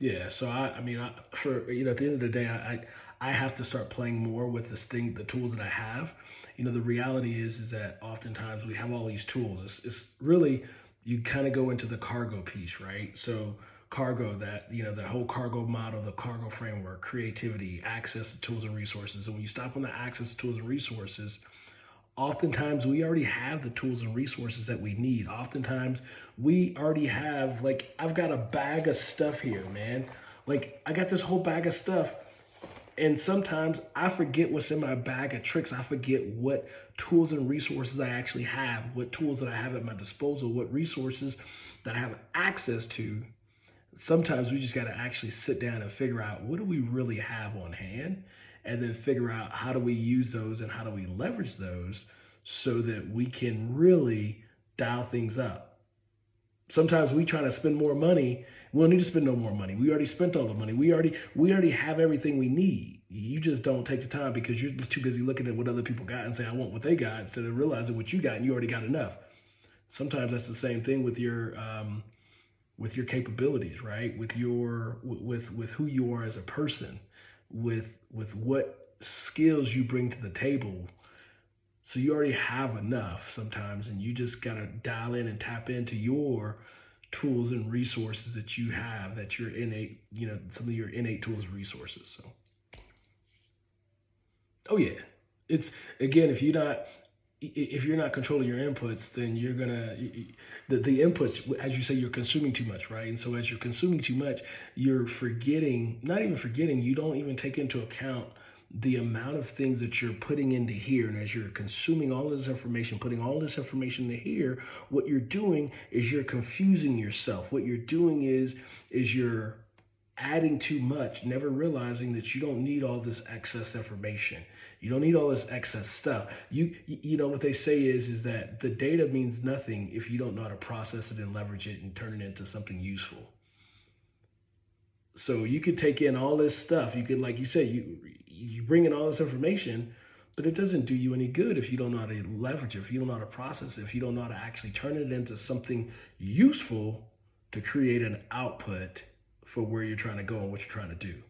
Yeah, so for at the end of the day, I have to start playing more with the tools that I have. The reality is that oftentimes we have all these tools. It's really you kind of go into the cargo piece, right? So cargo, that the whole cargo model, the cargo framework, creativity, access to tools and resources. And when you stop on the access to tools and resources, oftentimes we already have the tools and resources that we need. Oftentimes we already have, like, I've got a bag of stuff here, man. Like, I got this whole bag of stuff, and sometimes I forget what's in my bag of tricks. I forget what tools and resources I actually have, what tools that I have at my disposal, what resources that I have access to. Sometimes we just got to actually sit down and figure out what do we really have on hand, and then figure out how do we use those and how do we leverage those so that we can really dial things up. Sometimes we try to spend more money. We don't need to spend no more money. We already spent all the money. We already have everything we need. You just don't take the time because you're too busy looking at what other people got and say, I want what they got, instead of realizing what you got and you already got enough. Sometimes that's the same thing with your capabilities, right? With who you are as a person, with what skills you bring to the table. So you already have enough sometimes, and you just gotta dial in and tap into your tools and resources that you have, that you're innate, some of your innate tools and resources. So, oh yeah, it's, again, if you're not controlling your inputs, then you're gonna the inputs, as you say, you're consuming too much, right? And so as you're consuming too much, you're forgetting, not even forgetting, you don't even take into account the amount of things that you're putting into here. And as you're consuming all of this information, putting all this information into here, what you're doing is you're confusing yourself. What you're doing is you're adding too much, never realizing that you don't need all this excess information. You don't need all this excess stuff. You know what they say is that the data means nothing if you don't know how to process it and leverage it and turn it into something useful. So you could take in all this stuff. You could, like you said, you bring in all this information, but it doesn't do you any good if you don't know how to leverage it, if you don't know how to process it, if you don't know how to actually turn it into something useful to create an output for where you're trying to go and what you're trying to do.